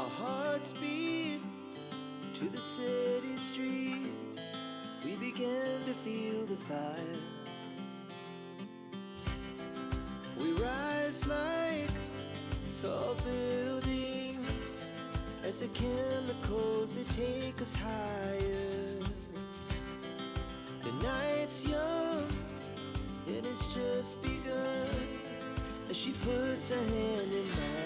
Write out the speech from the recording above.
Our hearts beat to the city streets. We began to feel the fire. We rise like tall buildings as the chemicals, they take us higher. The night's young, it has just begun as she puts her hand in mine.